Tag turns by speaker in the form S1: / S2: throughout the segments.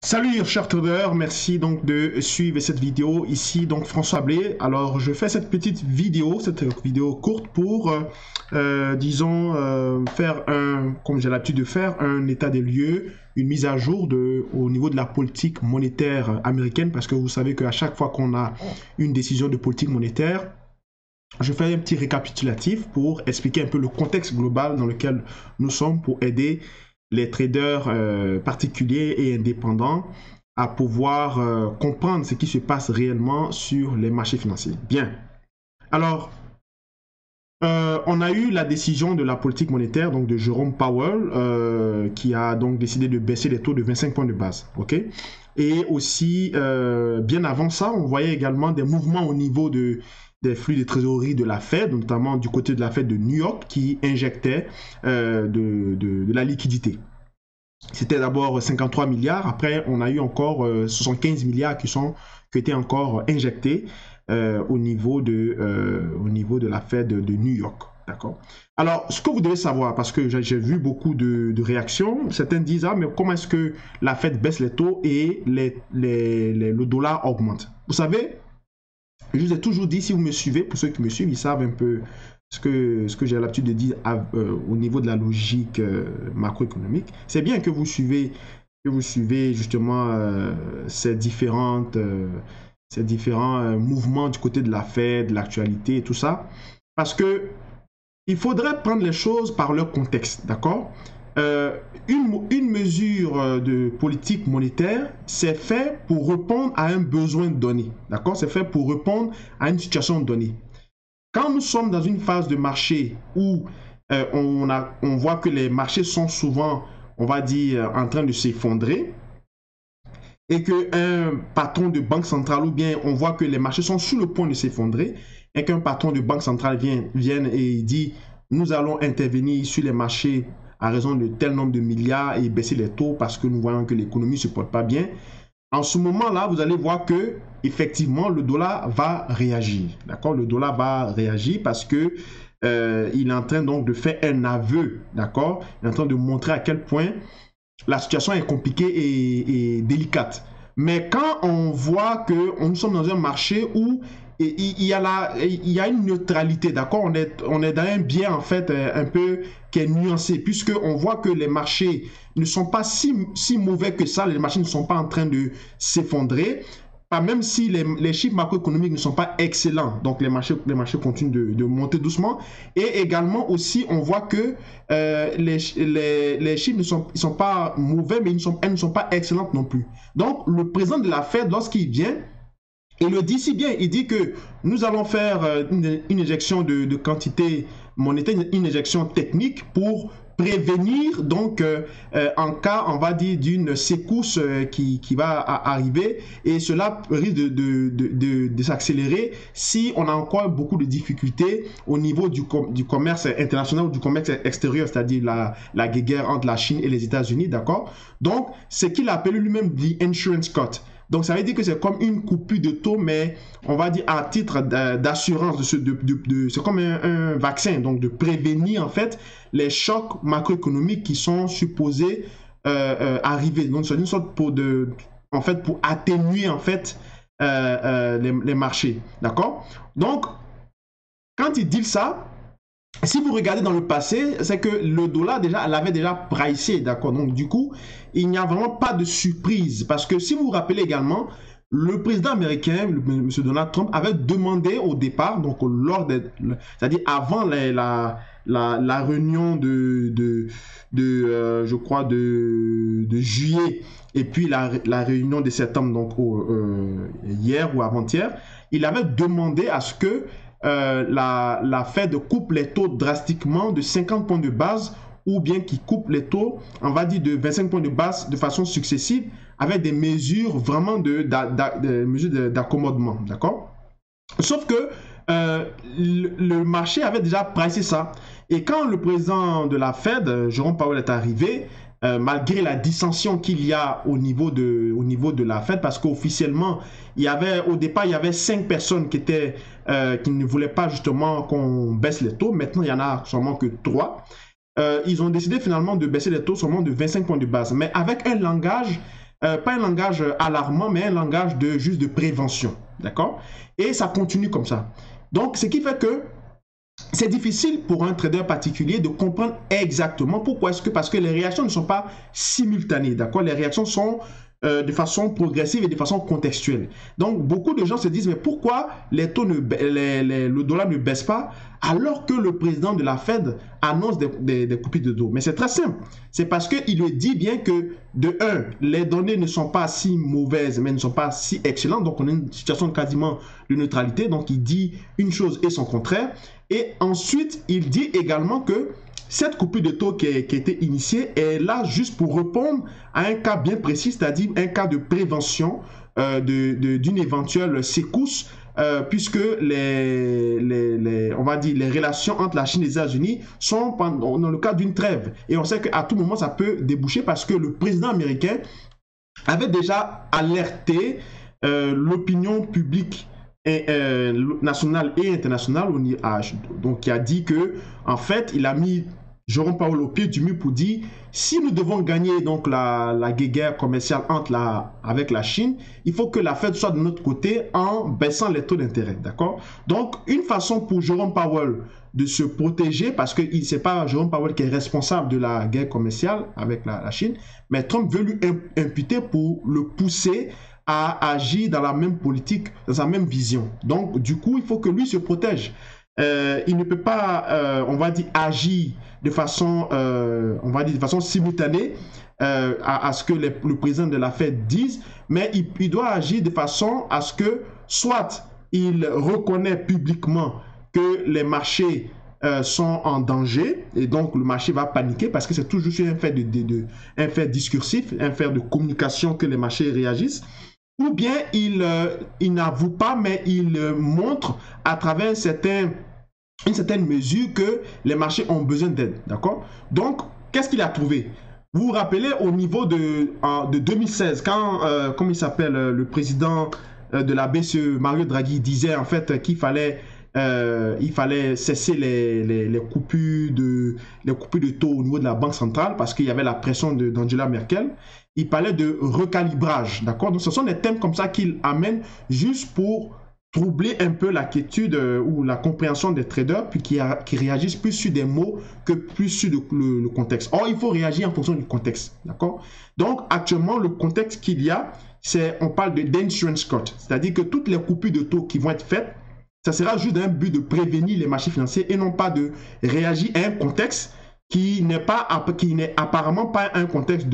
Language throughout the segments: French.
S1: Salut chers traders, merci donc de suivre cette vidéo. Ici donc François Blé. Alors je fais cette vidéo courte pour, faire comme j'ai l'habitude de faire, un état des lieux, une mise à jour au niveau de la politique monétaire américaine, parce que vous savez qu'à chaque fois qu'on a une décision de politique monétaire, je fais un petit récapitulatif pour expliquer un peu le contexte global dans lequel nous sommes pour aider les traders particuliers et indépendants à pouvoir comprendre ce qui se passe réellement sur les marchés financiers. Bien. Alors, on a eu la décision de la politique monétaire donc de Jerome Powell qui a donc décidé de baisser les taux de 25 points de base. Ok. Et aussi, bien avant ça, on voyait également des mouvements au niveau des flux de trésorerie de la Fed, notamment du côté de la Fed de New York, qui injectait de la liquidité. C'était d'abord 53 milliards, après on a eu encore 75 milliards qui étaient encore injectés au niveau de la Fed de New York. D'accord. Alors, ce que vous devez savoir, parce que j'ai vu beaucoup de réactions, certains disent, ah, mais comment est-ce que la Fed baisse les taux et le dollar augmente? Vous savez, je vous ai toujours dit, si vous me suivez, pour ceux qui me suivent, ils savent un peu ce que j'ai l'habitude de dire au niveau de la logique macroéconomique. C'est bien que vous suivez justement ces différents mouvements du côté de la Fed, de l'actualité et tout ça, parce que il faudrait prendre les choses par leur contexte, d'accord? Une mesure de politique monétaire, c'est fait pour répondre à un besoin donné, d'accord? C'est fait pour répondre à une situation donnée. Quand nous sommes dans une phase de marché où on voit que les marchés sont souvent, on va dire, en train de s'effondrer, et qu'un patron de banque centrale, ou bien on voit que les marchés sont sur le point de s'effondrer, et qu'un patron de banque centrale vienne et dit « Nous allons intervenir sur les marchés à raison de tel nombre de milliards et baisser les taux parce que nous voyons que l'économie ne se porte pas bien », en ce moment-là, vous allez voir que effectivement le dollar va réagir. D'accord? Le dollar va réagir parce que il est en train donc de faire un aveu. D'accord? Il est en train de montrer à quel point la situation est compliquée et délicate. Mais quand on voit que nous sommes dans un marché où il y a une neutralité, d'accord? On est dans un biais en fait un peu qui est nuancé, puisqu'on voit que les marchés ne sont pas si mauvais que ça, les marchés ne sont pas en train de s'effondrer, même si les chiffres macroéconomiques ne sont pas excellents, donc les marchés continuent de monter doucement, et également aussi on voit que les chiffres ne sont pas mauvais, mais elles ne sont pas excellentes non plus. Donc le président de la Fed, lorsqu'il vient, il le dit si bien, il dit que nous allons faire une injection de quantité monétaire, une injection technique pour prévenir donc en cas, on va dire, d'une secousse qui va arriver, et cela risque de s'accélérer si on a encore beaucoup de difficultés au niveau du commerce international ou du commerce extérieur, c'est-à-dire la guerre entre la Chine et les États-Unis, d'accord? Donc, ce qu'il appelle lui-même the insurance cut. Donc, ça veut dire que c'est comme une coupure de taux, mais on va dire à titre d'assurance. C'est comme un vaccin, donc de prévenir en fait les chocs macroéconomiques qui sont supposés arriver. Donc, c'est une sorte pour atténuer en fait les marchés. D'accord? Donc, quand il dit ça, si vous regardez dans le passé, c'est que le dollar l'avait déjà pricé, d'accord? Donc du coup, il n'y a vraiment pas de surprise, parce que si vous vous rappelez également, le président américain, M. Donald Trump, avait demandé au départ, donc c'est-à-dire avant la réunion je crois de juillet, et puis la réunion de septembre, donc hier ou avant-hier, il avait demandé à ce que la Fed coupe les taux drastiquement de 50 points de base, ou bien qui coupe les taux, on va dire, de 25 points de base de façon successive, avec des mesures vraiment d'accommodement, d'accord? Sauf que le marché avait déjà pricé ça. Et quand le président de la Fed, Jerome Powell, est arrivé, malgré la dissension qu'il y a au niveau de la Fed, parce qu'officiellement, au départ, il y avait 5 personnes qui ne voulaient pas justement qu'on baisse les taux. Maintenant, il y en a seulement que 3. Ils ont décidé finalement de baisser les taux seulement de 25 points de base, mais avec un langage pas un langage alarmant, mais un langage juste de prévention, d'accord? Et ça continue comme ça. Donc, ce qui fait que c'est difficile pour un trader particulier de comprendre exactement pourquoi est-ce que, parce que les réactions ne sont pas simultanées, d'accord? Les réactions sont de façon progressive et de façon contextuelle. Donc, beaucoup de gens se disent, mais pourquoi le dollar ne baisse pas alors que le président de la Fed annonce des coupures de taux? Mais c'est très simple. C'est parce qu'il dit bien que, de un, les données ne sont pas si mauvaises, mais ne sont pas si excellentes. Donc, on a une situation quasiment de neutralité. Donc, il dit une chose et son contraire. Et ensuite, il dit également que cette coupure de taux qui a été initiée est là juste pour répondre à un cas bien précis, c'est-à-dire un cas de prévention d'une éventuelle secousse, puisque on va dire, les relations entre la Chine et les États-Unis sont dans le cadre d'une trêve. Et on sait qu'à tout moment, ça peut déboucher parce que le président américain avait déjà alerté l'opinion publique nationale et internationale, donc qui a dit que, en fait, il a mis Jérôme Powell au pied du mur pour dire si nous devons gagner donc la guerre commerciale avec la Chine, il faut que la Fed soit de notre côté en baissant les taux d'intérêt, d'accord? Donc, une façon pour Jérôme Powell de se protéger, parce que ce n'est pas Jérôme Powell qui est responsable de la guerre commerciale avec la Chine, mais Trump veut lui imputer pour le pousser à agir dans la même politique, dans sa même vision. Donc, du coup, il faut que lui se protège. Il ne peut pas, on va dire, agir de façon, on va dire, de façon simultanée à ce que le président de la Fed dise, mais il doit agir de façon à ce que, soit il reconnaît publiquement que les marchés sont en danger, et donc le marché va paniquer parce que c'est toujours un fait, un fait discursif, un fait de communication que les marchés réagissent, ou bien il n'avoue pas, mais il montre à travers une certaine mesure que les marchés ont besoin d'aide, d'accord? Donc, qu'est-ce qu'il a trouvé? Vous vous rappelez au niveau de 2016, quand, comme il s'appelle, le président de la BCE, Mario Draghi, disait en fait qu'il fallait cesser les coupures de taux au niveau de la Banque centrale parce qu'il y avait la pression d'Angela Merkel. Il parlait de recalibrage, d'accord? Donc, ce sont des thèmes comme ça qu'il amène juste pour troubler un peu la quiétude ou la compréhension des traders, puis qui réagissent plus sur des mots que plus sur le contexte. Or, il faut réagir en fonction du contexte, d'accord? Donc, actuellement, le contexte qu'il y a, on parle d'insurance cut, c'est-à-dire que toutes les coupures de taux qui vont être faites, ça sera juste d'un but de prévenir les marchés financiers et non pas de réagir à un contexte qui n'est apparemment pas un contexte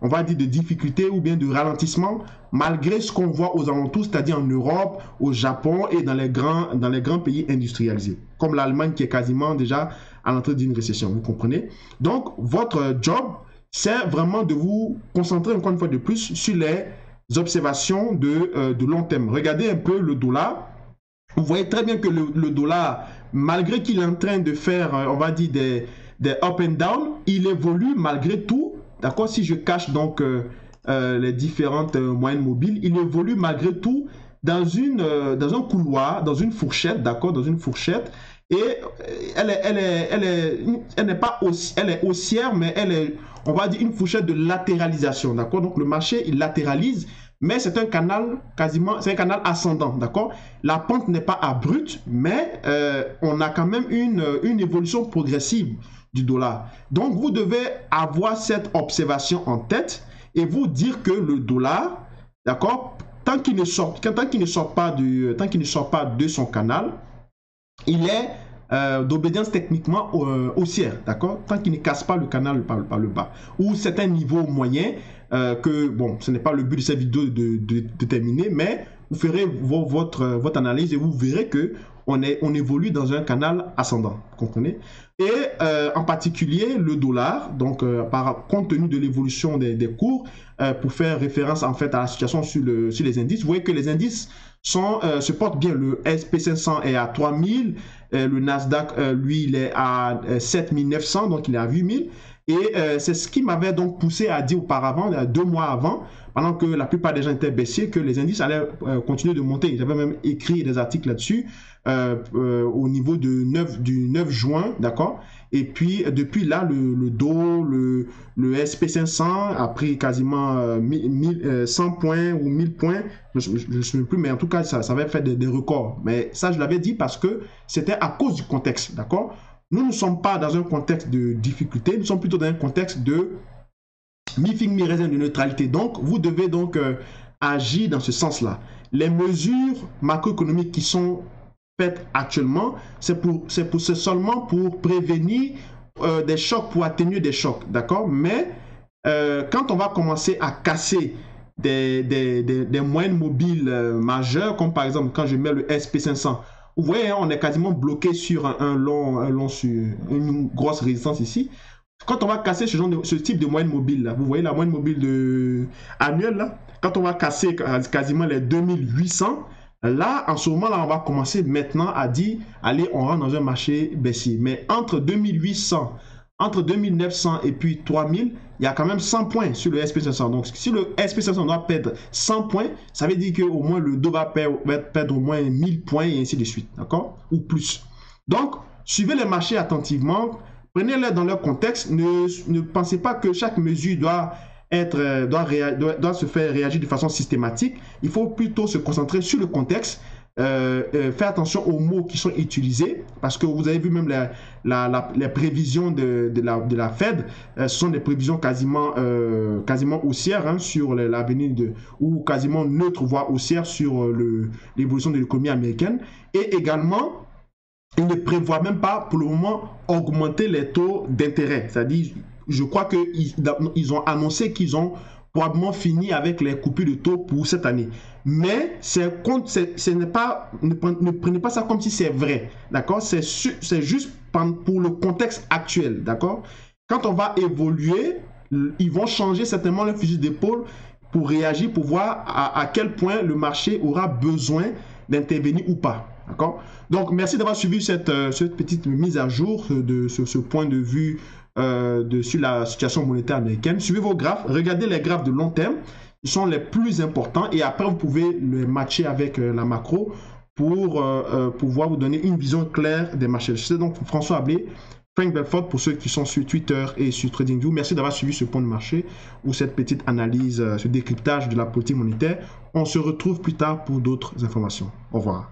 S1: on va dire, de difficulté ou bien de ralentissement, malgré ce qu'on voit aux alentours, c'est-à-dire en Europe, au Japon et dans les grands pays industrialisés, comme l'Allemagne qui est quasiment déjà à l'entrée d'une récession, vous comprenez? Donc, votre job, c'est vraiment de vous concentrer encore une fois de plus sur les observations de long terme. Regardez un peu le dollar. Vous voyez très bien que le dollar, malgré qu'il est en train de faire, on va dire, des up and down, il évolue malgré tout, d'accord? Si je cache donc les différentes moyennes mobiles, il évolue malgré tout dans un couloir, dans une fourchette, d'accord? Dans une fourchette. Et elle n'est pas elle est haussière, mais elle est, on va dire, une fourchette de latéralisation, d'accord? Donc le marché, il latéralise, mais c'est un canal c'est un canal ascendant, d'accord? La pente n'est pas abrupte, mais on a quand même une évolution progressive du dollar. Donc, vous devez avoir cette observation en tête et vous dire que le dollar, d'accord, tant qu'il ne sort pas de son canal, il est d'obédience techniquement haussière, d'accord, tant qu'il ne casse pas le canal par le bas. Ou c'est un niveau moyen que, bon, ce n'est pas le but de cette vidéo de terminer, mais vous ferez votre analyse et vous verrez que on évolue dans un canal ascendant, vous comprenez? Et en particulier le dollar, donc compte tenu de l'évolution des cours, pour faire référence en fait à la situation sur les indices, vous voyez que les indices se portent bien. Le S&P 500 est à 3000, le Nasdaq, lui, il est à 7900, donc il est à 8000. Et c'est ce qui m'avait donc poussé à dire auparavant, 2 mois avant, pendant que la plupart des gens étaient baissiers, que les indices allaient continuer de monter. J'avais même écrit des articles là-dessus au niveau du 9 juin, d'accord? Et puis, depuis là, le Dow, le SP500 a pris quasiment 100 points ou 1000 points. Je ne me souviens plus, mais en tout cas, ça avait fait des records. Mais ça, je l'avais dit parce que c'était à cause du contexte, d'accord? Nous ne sommes pas dans un contexte de difficulté, nous sommes plutôt dans un contexte de mi-figue, mi-raisin, de neutralité. Donc, vous devez donc agir dans ce sens-là. Les mesures macroéconomiques qui sont faites actuellement, c'est seulement pour prévenir des chocs, pour atténuer des chocs, d'accord? Mais quand on va commencer à casser des moyennes mobiles majeures, comme par exemple quand je mets le SP500, vous voyez, hein, on est quasiment bloqué sur une grosse résistance ici. Quand on va casser ce type de moyenne mobile là, vous voyez la moyenne mobile annuelle là, quand on va casser quasiment les 2800, là, en ce moment là, on va commencer maintenant à dire, allez, on rentre dans un marché baissier. Mais entre 2800, entre 2900 et puis 3000, il y a quand même 100 points sur le SP500. Donc, si le SP500 doit perdre 100 points, ça veut dire qu'au moins le Dow va perdre au moins 1000 points et ainsi de suite, d'accord? Ou plus. Donc, suivez les marchés attentivement, prenez-les dans leur contexte. Ne pensez pas que chaque mesure doit se faire réagir de façon systématique. Il faut plutôt se concentrer sur le contexte. Faire attention aux mots qui sont utilisés, parce que vous avez vu même les prévisions de la Fed, ce sont des prévisions quasiment haussières hein, sur l'avenir ou quasiment neutres, voire haussières sur l'évolution de l'économie américaine. Et également, ils ne prévoient même pas pour le moment augmenter les taux d'intérêt. C'est-à-dire, je crois qu'ils ont annoncé qu'ils ont probablement fini avec les coupures de taux pour cette année. Mais ne prenez pas ça comme si c'est vrai, d'accord? C'est juste pour le contexte actuel, d'accord? Quand on va évoluer, ils vont changer certainement le fusil d'épaule pour réagir, pour voir à quel point le marché aura besoin d'intervenir ou pas, d'accord? Donc, merci d'avoir suivi cette petite mise à jour de ce point de vue sur la situation monétaire américaine. Suivez vos graphes, regardez les graphes de long terme, ils sont les plus importants et après vous pouvez les matcher avec la macro pour pouvoir vous donner une vision claire des marchés. C'est donc François Ablé, Frank Belfort pour ceux qui sont sur Twitter et sur TradingView. Merci d'avoir suivi ce point de marché ou cette petite analyse, ce décryptage de la politique monétaire. On se retrouve plus tard pour d'autres informations. Au revoir.